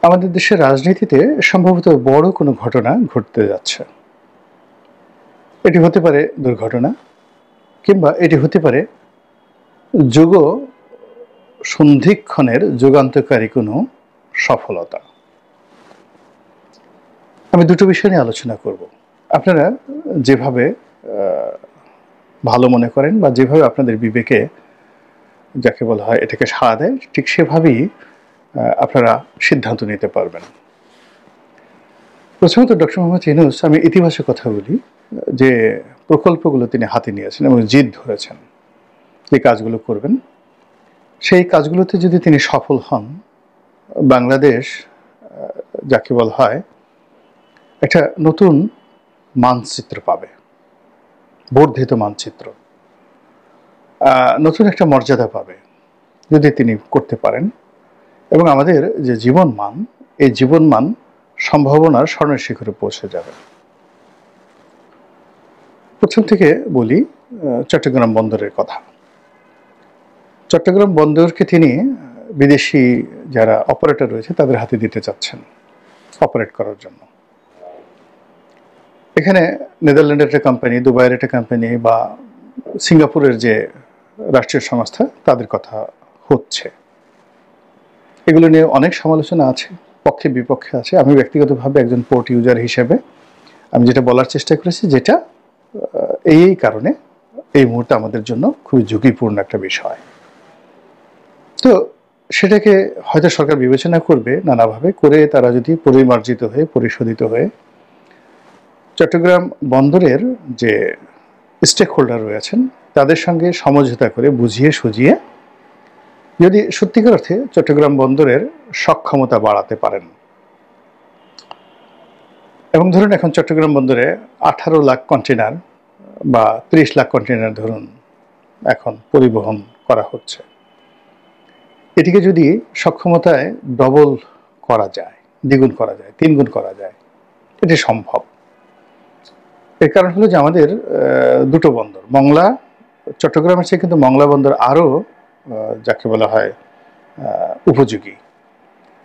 আমাদের দেশের রাজনীতিতে সম্ভবত বড় কোনো ঘটনা ঘটতে যাচ্ছে। এটি হতে পারে দুর্ঘটনা কিংবা এটি হতে পারে যুগ সন্ধিক্ষণের যুগান্তকারী কোনো সফলতা। আমি দুটো বিষয় নিয়ে আলোচনা করব। আপনারা যেভাবে ভালো মনে করেন বা যেভাবে আপনাদের বিবেকে যাকে বলা হয় এটাকে সাড়া দেয়, ঠিক সেভাবেই আপনারা সিদ্ধান্ত নিতে পারবেন। প্রথমত ডক্টর মোহাম্মদ ইউনূস, আমি ইতিবাচক কথা বলি, যে প্রকল্পগুলো তিনি হাতে নিয়েছেন এবং জিদ ধরেছেন যে কাজগুলো করবেন, সেই কাজগুলোতে যদি তিনি সফল হন, বাংলাদেশ যাকে বলা হয় একটা নতুন মানচিত্র পাবে, বর্ধিত মানচিত্র, নতুন একটা মর্যাদা পাবে যদি তিনি করতে পারেন। এবং আমাদের যে জীবনমান, এই জীবনমান সম্ভাবনার স্বর্ণের শিখরে পৌঁছে যাবে। প্রথম থেকে বলি চট্টগ্রাম বন্দরের কথা। চট্টগ্রাম বন্দরকে তিনি বিদেশি যারা অপারেটর রয়েছে তাদের হাতে দিতে চাচ্ছেন অপারেট করার জন্য। এখানে নেদারল্যান্ডের একটা কোম্পানি, দুবাইয়ের একটা কোম্পানি বা সিঙ্গাপুরের যে রাষ্ট্রীয় সংস্থা, তাদের কথা হচ্ছে। এগুলো নিয়ে অনেক সমালোচনা আছে, পক্ষে বিপক্ষে আছে। আমি ব্যক্তিগতভাবে একজন পোর্ট ইউজার হিসেবে আমি যেটা বলার চেষ্টা করেছি, যেটা এই কারণে এই মুহূর্তে আমাদের জন্য খুবই ঝুঁকিপূর্ণ একটা বিষয়। তো সেটাকে হয়তো সরকার বিবেচনা করবে নানাভাবে করে, তারা যদি পরিমার্জিত হয়ে পরিশোধিত হয়ে চট্টগ্রাম বন্দরের যে স্টেক হোল্ডার রয়েছেন তাদের সঙ্গে সমঝোতা করে বুঝিয়ে সুঝিয়ে যদি সত্যিকার অর্থে চট্টগ্রাম বন্দরের সক্ষমতা বাড়াতে পারেন। এবং ধরুন এখন চট্টগ্রাম বন্দরে 18 লাখ কন্টেনার বা 30 লাখ কন্টেনার ধরুন এখন পরিবহন করা হচ্ছে। এটিকে যদি সক্ষমতায় ডবল করা যায়, দ্বিগুণ করা যায়, 3 গুণ করা যায়, এটি সম্ভব। এর কারণ হলো যে আমাদের দুটো বন্দর, মংলা, চট্টগ্রামের চেয়ে কিন্তু মংলা বন্দর আরও যাকে বলা হয় উপযোগী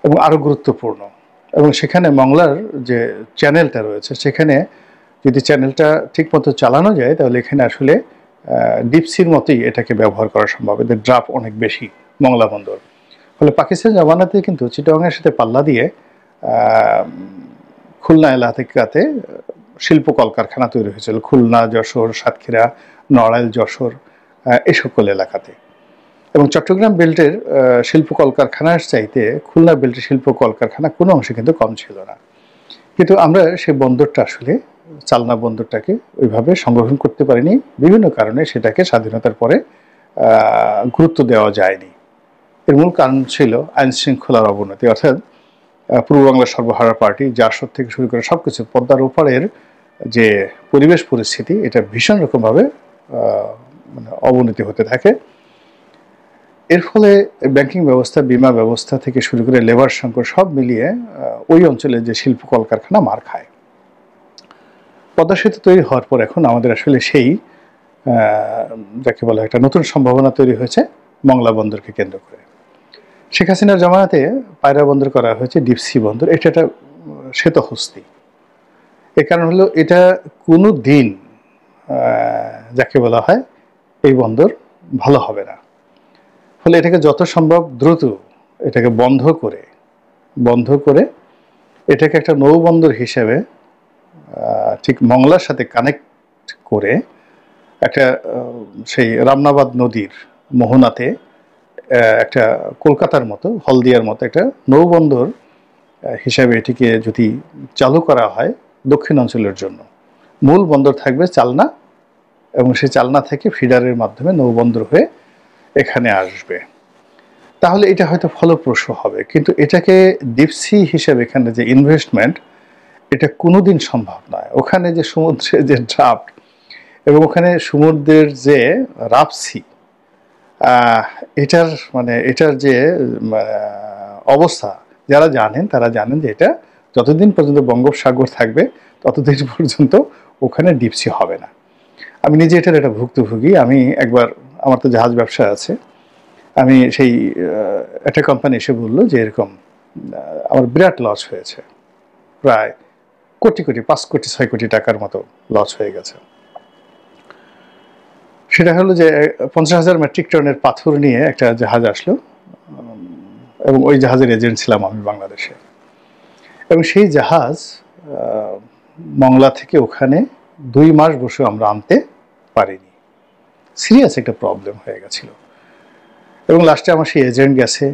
এবং আরও গুরুত্বপূর্ণ। এবং সেখানে মংলার যে চ্যানেলটা রয়েছে, সেখানে যদি চ্যানেলটা ঠিকমতো চালানো যায় তাহলে এখানে আসলে ডিপসির মতোই এটাকে ব্যবহার করা সম্ভব। এদের ড্রাফ অনেক বেশি মংলা বন্দর। ফলে পাকিস্তান জমানাতে কিন্তু চিটাগাংয়ের সাথে পাল্লা দিয়ে খুলনা এলাকাতে শিল্প কলকারখানা তৈরি হয়েছিল। খুলনা, যশোর, সাতক্ষীরা, নড়াইল, যশোর, এই সকল এলাকাতে। এবং চট্টগ্রাম বেল্টের শিল্প কলকারখানার চাইতে খুলনা বেল্টের শিল্প কলকারখানা কোনো অংশে কিন্তু কম ছিল না। কিন্তু আমরা সেই বন্দরটা আসলে চালনা বন্দরটাকে ওইভাবে সংরক্ষণ করতে পারিনি, বিভিন্ন কারণে সেটাকে স্বাধীনতার পরে গুরুত্ব দেওয়া যায়নি। এর মূল কারণ ছিল আইন শৃঙ্খলার অবনতি, অর্থাৎ পূর্ব বাংলার সর্বহারা পার্টি, জাসদ থেকে শুরু করে সব কিছু, পদ্মার ওপারের যে পরিবেশ পরিস্থিতি, এটা ভীষণ রকমভাবে মানে অবনতি হতে থাকে। এর ফলে ব্যাংকিং ব্যবস্থা, বিমা ব্যবস্থা থেকে শুরু করে লেবার সংকট সব মিলিয়ে ওই অঞ্চলে যে শিল্প কলকারখানা মার খায়। পদ্মা সেতু তৈরি হওয়ার পর এখন আমাদের আসলে সেই যাকে বলা একটা নতুন সম্ভাবনা তৈরি হয়েছে মংলা বন্দরকে কেন্দ্র করে। শেখ হাসিনার জামানাতে পায়রা বন্দর করা হয়েছে, ডিপসি বন্দর, এটা একটা শ্বেতহস্তি। এর কারণ হলো এটা কোনো দিন যাকে বলা হয় এই বন্দর ভালো হবে না। ফলে এটাকে যত সম্ভব দ্রুত এটাকে বন্ধ করে এটাকে একটা নৌবন্দর হিসেবে ঠিক মংলার সাথে কানেক্ট করে একটা সেই রামনাবাদ নদীর মোহনাতে একটা কলকাতার মতো, হলদিয়ার মতো একটা নৌবন্দর হিসাবে এটিকে যদি চালু করা হয় দক্ষিণ অঞ্চলের জন্য, মূল বন্দর থাকবে চালনা, এবং সেই চালনা থেকে ফিডারের মাধ্যমে নৌবন্দর হয়ে এখানে আসবে, তাহলে এটা হয়তো ফলপ্রসূ হবে। কিন্তু এটাকে ডিপসি হিসেবে এখানে যে ইনভেস্টমেন্ট, এটা কোনোদিন সম্ভব নয়। ওখানে যে সমুদ্রের যে ড্রাফট এবং ওখানে সমুদ্রের যে রাপসি, এটার যে অবস্থা, যারা জানেন তারা জানেন যে এটা যতদিন পর্যন্ত বঙ্গোপসাগর থাকবে ততদিন পর্যন্ত ওখানে ডিপসি হবে না। আমি নিজে এটার একটা ভুক্তভোগী। আমি একবার, আমার তো জাহাজ ব্যবসা আছে, আমি সেই একটা কোম্পানি এসে বললো যে এরকম আমার বিরাট লস হয়েছে, প্রায় কোটি কোটি 5 কোটি 6 কোটি টাকার মতো লস হয়ে গেছে। সেটা হলো যে 50,000 মেট্রিক টনের পাথর নিয়ে একটা জাহাজ আসলো, এবং ওই জাহাজের এজেন্ট ছিলাম আমি বাংলাদেশে। এবং সেই জাহাজ মংলা থেকে ওখানে 2 মাস বসে আমরা আনতে পারিনি, সিরিয়াস একটা প্রবলেম হয়ে গেছিল। এবং লাস্টে আমার সেই এজেন্ট গেছে,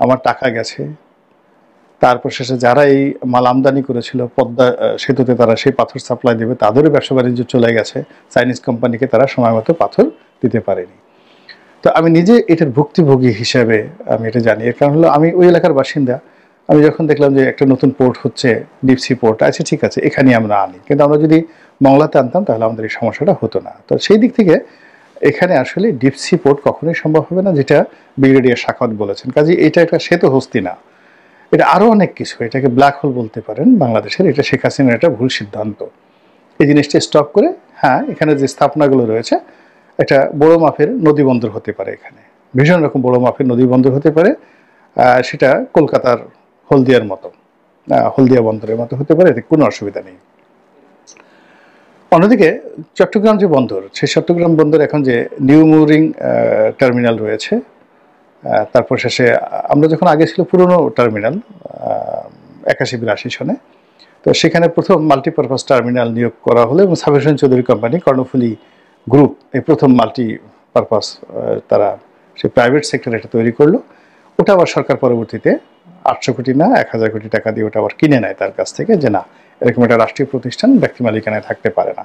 আমার টাকা গেছে। তারপর শেষে যারা এই মাল আমদানি করেছিল পদ্মা সেতুতে, তারা সেই পাথর সাপ্লাই দেবে, তাদেরও ব্যবসা বাণিজ্য চলে গেছে। চাইনিজ কোম্পানিকে তারা সময় মতো পাথর দিতে পারেনি। তো আমি নিজে এটার ভুক্তভোগী হিসাবে আমি এটা জানি। এর কারণ হলো আমি ওই এলাকার বাসিন্দা। আমি যখন দেখলাম যে একটা নতুন পোর্ট হচ্ছে, ডিপসি পোর্ট, আচ্ছা ঠিক আছে এখানে আমরা আনি, কিন্তু আমরা যদি মংলাতে আনতাম তাহলে আমাদের এই সমস্যাটা হতো না। তো সেই দিক থেকে এখানে আসলে ডিপসি পোর্ট কখনোই সম্ভব হবে না, যেটা ব্রিগেডিয়ার শাখাওয়াত বলেছেন। কাজে এটা একটা সেতু হস্তি না, এটা আরও অনেক কিছু। এটাকে ব্ল্যাক হোল বলতে পারেন বাংলাদেশের। এটা শেখ হাসিনার একটা ভুল সিদ্ধান্ত। এই জিনিসটা স্টপ করে, হ্যাঁ এখানে যে স্থাপনাগুলো রয়েছে একটা বড় মাপের নদী বন্দর হতে পারে, এখানে ভীষণ রকম বড় মাপের নদী বন্দর হতে পারে। সেটা কলকাতার হলদিয়ার মতো, হলদিয়া বন্দরের মতো হতে পারে, এতে কোনো অসুবিধা নেই। অন্যদিকে চট্টগ্রাম যে বন্দর, সেই চট্টগ্রাম বন্দর এখন যে নিউ মুরিং টার্মিনাল রয়েছে, তারপর শেষে আমরা যখন আগে ছিল পুরনো টার্মিনাল 81-82 সনে, তো সেখানে প্রথম মাল্টিপারপাস টার্মিনাল নিয়োগ করা হলো এবং সাবির হোসেন চৌধুরী কোম্পানি, কর্ণফুলী গ্রুপ, এই প্রথম মাল্টিপারপাস তারা সে প্রাইভেট সেক্টরে এটা তৈরি করলো। ওটা আবার সরকার পরবর্তীতে 800 কোটি না 1000 কোটি টাকা দিয়ে ওটা আবার কিনে নেয় তার কাছ থেকে, যে না এরকম একটা রাষ্ট্রীয় প্রতিষ্ঠান ব্যক্তি মালিকানায় থাকতে পারে না।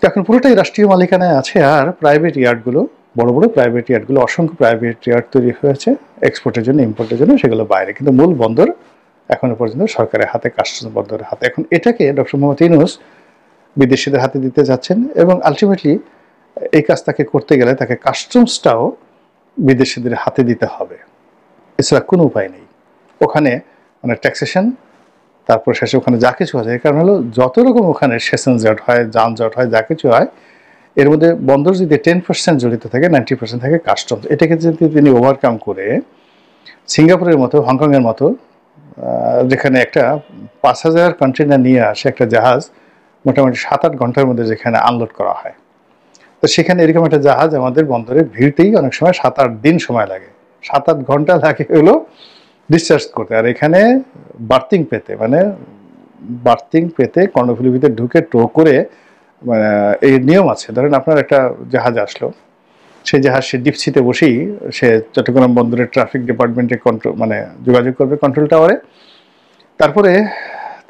এখন পুরোটাই রাষ্ট্রীয় মালিকানায় আছে। আর প্রাইভেট ইয়ার্ডগুলো, বড় বড় প্রাইভেট ইয়ার্ডগুলো, অসংখ্য প্রাইভেট ইয়ার্ড তৈরি হয়েছে এক্সপোর্টের জন্য, ইম্পোর্টের জন্য, সেগুলো বাইরে। কিন্তু মূল বন্দর এখনো পর্যন্ত সরকারের হাতে, কাস্টমস বন্দরের হাতে। এখন এটাকে ডক্টর মোহাম্মদ ইউনূস বিদেশিদের হাতে দিতে যাচ্ছেন, এবং আলটিমেটলি এই কাজ তাকে করতে গেলে তাকে কাস্টমসটাও বিদেশিদের হাতে দিতে হবে, এছাড়া কোনো উপায় নেই। ওখানে মানে ট্যাক্সেশন, তারপর শেষে ওখানে যা কিছু আছে, এর কারণ হলো যত রকম ওখানে সেশন জট হয়, যানজট হয়, যা কিছু হয়, এর মধ্যে বন্দর যদি 10% জড়িত থাকে, 90% থাকে কাস্টমস। এটাকে যদি তিনি ওভারকাম করে সিঙ্গাপুরের মতো, হংকংয়ের মতো, যেখানে একটা 5000 কন্টেনার নিয়ে আসে একটা জাহাজ মোটামুটি 7-8 ঘন্টার মধ্যে যেখানে আনলোড করা হয়, তো সেখানে এরকম একটা জাহাজ আমাদের বন্দরে ভিড়তেই অনেক সময় 7-8 দিন সময় লাগে, 7-8 ঘন্টা লাগে হলো ডিসচার্জ করতে। আর এখানে বার্থিং পেতে, মানে বার্থিং পেতে কর্ণফুলীর ভিতরে ঢুকে টো করে, মানে এই নিয়ম আছে। ধরেন আপনার একটা জাহাজ আসলো, সেই জাহাজ সে ডিপসিতে বসেই সে চট্টগ্রাম বন্দরের ট্রাফিক ডিপার্টমেন্টে মানে যোগাযোগ করবে কন্ট্রোল টাওয়ারে। তারপরে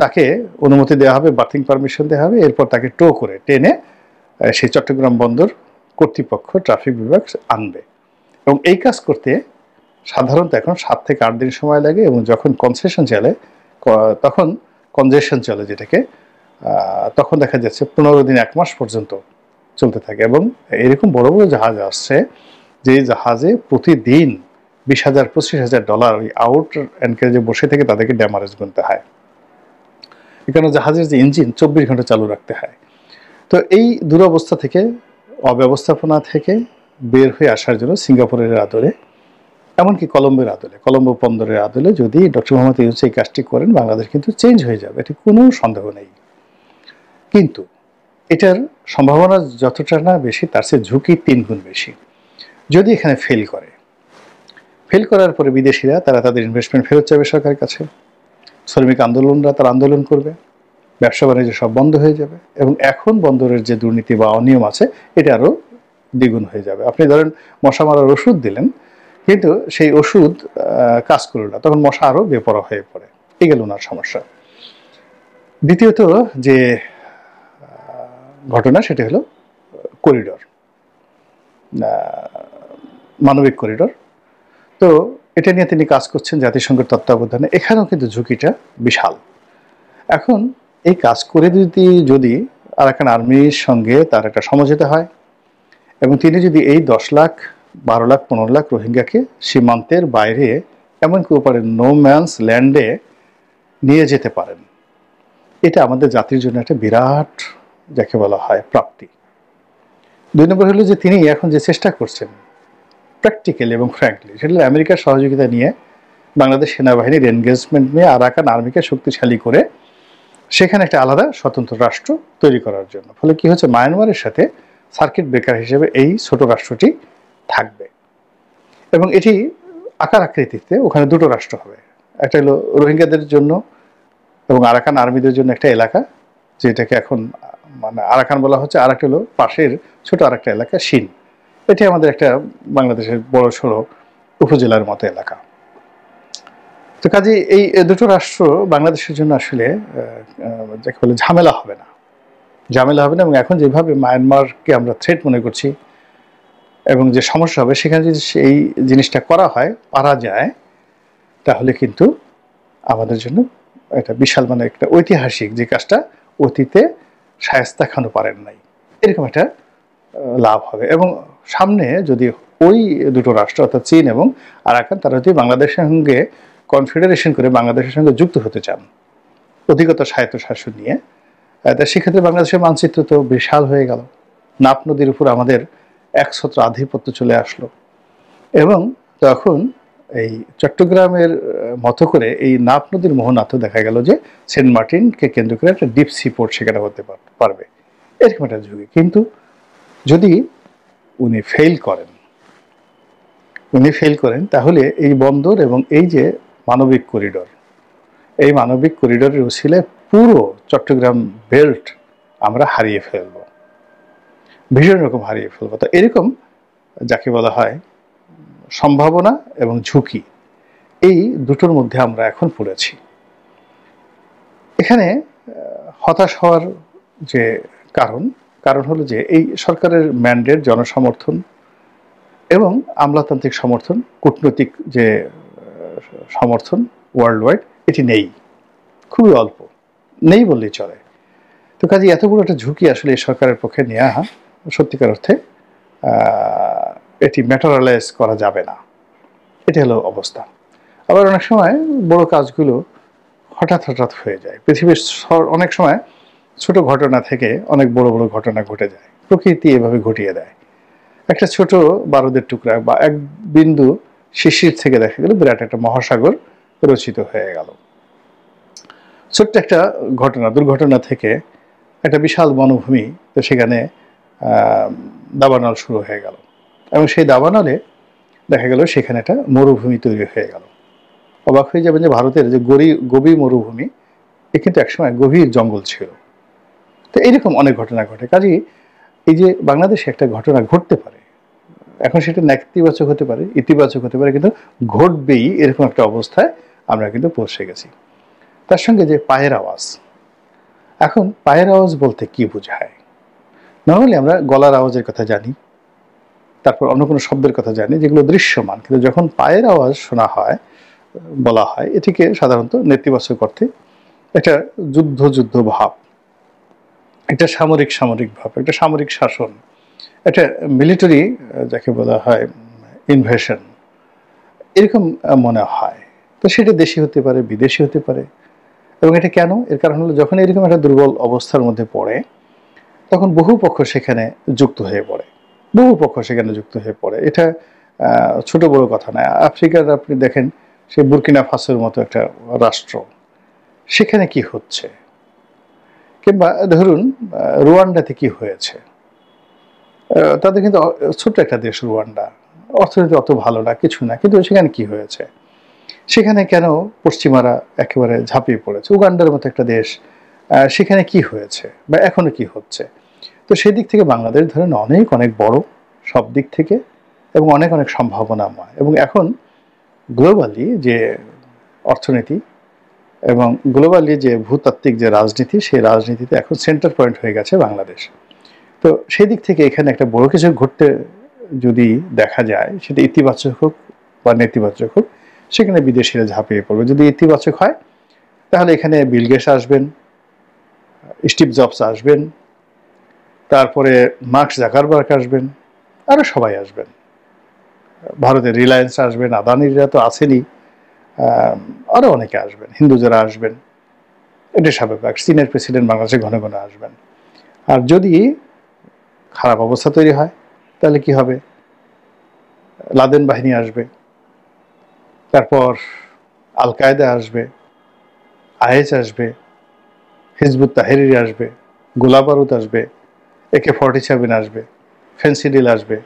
তাকে অনুমতি দেওয়া হবে, বার্থিং পারমিশন দেওয়া হবে, এরপর তাকে টো করে টেনে সেই চট্টগ্রাম বন্দর কর্তৃপক্ষ, ট্রাফিক বিভাগ আনবে। এবং এই কাজ করতে সাধারণত এখন 7 থেকে 8 দিন সময় লাগে। এবং যখন কনসেশন চলে, তখন কনজেশন চলে যেটাকে, তখন দেখা যাচ্ছে 15 দিন 1 মাস পর্যন্ত চলতে থাকে। এবং এরকম বড় বড় জাহাজ আসছে, যে জাহাজে প্রতিদিন $20,000-25,000 ওই আউট অ্যানকারেজে বসে থেকে তাদেরকে ড্যামারেজ গুনতে হয়। এখানে জাহাজের যে ইঞ্জিন 24 ঘন্টা চালু রাখতে হয়। তো এই দুরবস্থা থেকে, অব্যবস্থাপনা থেকে বের হয়ে আসার জন্য সিঙ্গাপুরের আদলে, এমনকি কলম্বোর আদলে, কলম্বো বন্দরের আদলে যদি ডক্টর মোহাম্মদ ইউনূস এই কাজটি করেন, বাংলাদেশ কিন্তু চেঞ্জ হয়ে যাবে, এটি কোনো সন্দেহ নেই। কিন্তু এটার সম্ভাবনা যতটা না বেশি, তার চেয়ে ঝুঁকি 3 গুণ বেশি। যদি এখানে ফেল করার পরে বিদেশিরা তারা তাদের ইনভেস্টমেন্ট ফেরত চাইবে সরকারের কাছে, শ্রমিক আন্দোলনরা তারা আন্দোলন করবে, ব্যবসা বাণিজ্য সব বন্ধ হয়ে যাবে, এবং এখন বন্দরের যে দুর্নীতি বা অনিয়ম আছে এটা আরও দ্বিগুণ হয়ে যাবে। আপনি ধরেন মশা মারার ওষুধ দিলেন, কিন্তু সেই ওষুধ কাজ করল না, তখন মশা আরও বেপরোয়া হয়ে পড়ে। এই গেল ওনার সমস্যা। দ্বিতীয়ত যে ঘটনা, সেটা হলো করিডর, মানবিক করিডর। তো এটা নিয়ে তিনি কাজ করছেন জাতিসংঘের তত্ত্বাবধানে। এখানেও কিন্তু ঝুঁকিটা বিশাল। এখন এই কাজ করে যদি আরাকান আর্মির সঙ্গে তার একটা সমঝোতা হয়, এবং তিনি যদি এই 10 লাখ, 12 লাখ, 15 লাখ রোহিঙ্গাকে সীমান্তের বাইরে, এমনকি ওপারে নো ম্যানস ল্যান্ডে নিয়ে যেতে পারেন, এটা আমাদের জাতির জন্য একটা বিরাট, যাকে বলা হয়, প্রাপ্তি। 2 নম্বর হলো যে তিনি এখন যে চেষ্টা করছেন প্র্যাকটিক্যালি এবং ফ্র্যাঙ্কলি, সেটা আমেরিকার সহযোগিতা নিয়ে বাংলাদেশ সেনাবাহিনীর এনগেজমেন্ট নিয়ে আরাকান আর্মিকে শক্তিশালী করে সেখানে একটা আলাদা স্বতন্ত্র রাষ্ট্র তৈরি করার জন্য। ফলে কি হচ্ছে, মায়ানমারের সাথে সার্কিট ব্রেকার হিসেবে এই ছোট রাষ্ট্রটি থাকবে এবং এটি আকার আকৃতিতে ওখানে দুটো রাষ্ট্র হবে। একটা হলো রোহিঙ্গাদের জন্য এবং আরাকান আর্মিদের জন্য একটা এলাকা, যেটাকে এখন মানে আরাকান বলা হচ্ছে, আর একটা হলো পাশের ছোট আরেকটা এলাকা শিন। এটি আমাদের একটা বাংলাদেশের বড় সড়ো উপজেলার মতো এলাকা। তো কাজে এই দুটো রাষ্ট্র বাংলাদেশের জন্য আসলে যাকে বলে ঝামেলা হবে না এবং এখন যেভাবে মায়ানমারকে আমরা থ্রেট মনে করছি এবং যে সমস্যা হবে, সেখানে যদি এই জিনিসটা করা হয়, পারা যায়, তাহলে কিন্তু আমাদের জন্য একটা বিশাল মানে একটা ঐতিহাসিক যে কাজটা অতীতে শায়েস্তা খানও পারেন নাই, এরকম একটা লাভ হবে। এবং সামনে যদি ওই দুটো রাষ্ট্র অর্থাৎ চীন এবং আরাকান তারা যদি বাংলাদেশের সঙ্গে কনফেডারেশন করে বাংলাদেশের সঙ্গে যুক্ত হতে চান অধিকতর স্বায়ত্তশাসন নিয়ে, তা সেক্ষেত্রে বাংলাদেশের মানচিত্র তো বিশাল হয়ে গেল। নাপ নদীর উপর আমাদের একছত্র আধিপত্য চলে আসলো এবং তখন এই চট্টগ্রামের মতো করে এই নাপ নদীর মোহনাতে দেখা গেল যে সেন্ট মার্টিনকে কেন্দ্র করে একটা ডিপ সি পোর্ট সেখানে হতে পারবে, এরকম একটা ঝুঁকি। কিন্তু যদি উনি ফেল করেন তাহলে এই বন্দর এবং এই যে মানবিক করিডোর, এই মানবিক করিডোরের উছিলে পুরো চট্টগ্রাম বেল্ট আমরা হারিয়ে ফেলব, ভীষণ রকম হারিয়ে ফেলব। তো এরকম যাকে বলা হয় সম্ভাবনা এবং ঝুঁকি, এই দুটোর মধ্যে আমরা এখন পড়েছি। এখানে হতাশ হওয়ার যে কারণ হলো যে এই সরকারের ম্যান্ডেট, জনসমর্থন এবং আমলাতান্ত্রিক সমর্থন, কূটনৈতিক যে সমর্থন ওয়ার্ল্ড ওয়াইড, এটি নেই, খুবই অল্প, নেই বললেই চলে। তো কাজে এত বড় একটা ঝুঁকি আসলে এই সরকারের পক্ষে নেওয়া সত্যিকার অর্থে এটি ম্যাটেরিয়ালাইজ করা যাবে না, এটা হলো অবস্থা। আবার অনেক সময় বড় কাজগুলো হঠাৎ হয়ে যায়। পৃথিবীর অনেক সময় ছোট ঘটনা থেকে অনেক বড় বড় ঘটনা ঘটে যায়, প্রকৃতি এভাবে ঘটিয়ে দেয়। একটা ছোট বারুদের টুকরা বা এক বিন্দু শিশির থেকে দেখা গেল বিরাট একটা মহাসাগর রচিত হয়ে গেল। ছোট্ট একটা দুর্ঘটনা থেকে একটা বিশাল বনভূমি, তো সেখানে দাবানল শুরু হয়ে গেল এবং সেই দাবানলে দেখা গেল সেখানে একটা মরুভূমি তৈরি হয়ে গেল। অবাক হয়ে যাবেন যে ভারতের যে গভীর মরুভূমি, এ কিন্তু একসময় গভীর জঙ্গল ছিল। তো এইরকম অনেক ঘটনা ঘটে। কাজেই এই যে বাংলাদেশে একটা ঘটনা ঘটতে পারে, এখন সেটা নেতিবাচক হতে পারে, ইতিবাচক হতে পারে, কিন্তু ঘটবেই, এরকম একটা অবস্থায় আমরা কিন্তু পৌঁছে গেছি। তার সঙ্গে যে পায়ের আওয়াজ, এখন পায়ের আওয়াজ বলতে কি বোঝায়? নর্মালি আমরা গলার আওয়াজের কথা জানি, তারপর অন্য কোনো শব্দের কথা জানি যেগুলো দৃশ্যমান, কিন্তু যখন পায়ের আওয়াজ শোনা হয়, বলা হয়, এটিকে সাধারণত নেতিবাচক অর্থে একটা যুদ্ধ ভাব, একটা সামরিক ভাব, একটা সামরিক শাসন, একটা মিলিটারি যাকে বলা হয় ইনভেশন, এরকম মনে হয়। তো সেটা দেশি হতে পারে, বিদেশি হতে পারে। এবং এটা কেন? এর কারণ হলো যখন এরকম একটা দুর্বল অবস্থার মধ্যে পড়ে, তখন বহু পক্ষ সেখানে যুক্ত হয়ে পড়ে। এটা ছোট বড় কথা নয়। আফ্রিকার আপনি দেখেন, সেই বুর্কিনা ফাসোর মতো একটা রাষ্ট্র, সেখানে কি হচ্ছে, কিংবা ধরুন রুয়ান্ডাতে কি হয়েছে। তাদের কিন্তু ছোট্ট একটা দেশ রুয়ান্ডা, অর্থনীতি অত ভালো না, কিছু না, কিন্তু সেখানে কি হয়েছে, সেখানে কেন পশ্চিমারা একেবারে ঝাঁপিয়ে পড়েছে। উগান্ডার মতো একটা দেশ, সেখানে কি হয়েছে বা এখনো কি হচ্ছে। তো সেই দিক থেকে বাংলাদেশ ধরেন অনেক বড় সব দিক থেকে এবং অনেক সম্ভাবনাময়। এবং এখন গ্লোবালি যে অর্থনীতি এবং গ্লোবালি যে ভূতাত্ত্বিক যে রাজনীতি, সেই রাজনীতিতে এখন সেন্টার পয়েন্ট হয়ে গেছে বাংলাদেশ। তো সেই দিক থেকে এখানে একটা বড় কিছু ঘটতে যদি দেখা যায়, সেটা ইতিবাচক হোক বা নেতিবাচক হোক, সেখানে বিদেশিরা ঝাঁপিয়ে পড়বে। যদি ইতিবাচক হয়, তাহলে এখানে বিল গেটস আসবেন, স্টিভ জবস আসবেন, তারপরে মার্ক জাকারবার্গ আসবেন, আরও সবাই আসবেন, ভারতের রিলায়েন্স আসবেন, আদানিরা তো আছেনই, আরও অনেকে আসবেন, হিন্দুজারা আসবেন, এটা স্বাভাবিক। চীনের প্রেসিডেন্ট বাংলাদেশে ঘন আসবেন। আর যদি খারাপ অবস্থা তৈরি হয়, তাহলে কি হবে? লাদেন বাহিনী আসবে, তারপর আল কায়দা আসবে, আইএস আসবে, হিজবুত তাহরির আসবে, গোলাবারুদ আসবে, AK-47 আসবে, ফেন্সিডিল আসবে,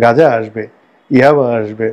গাঁজা আসবে, ইয়াবা আসবে,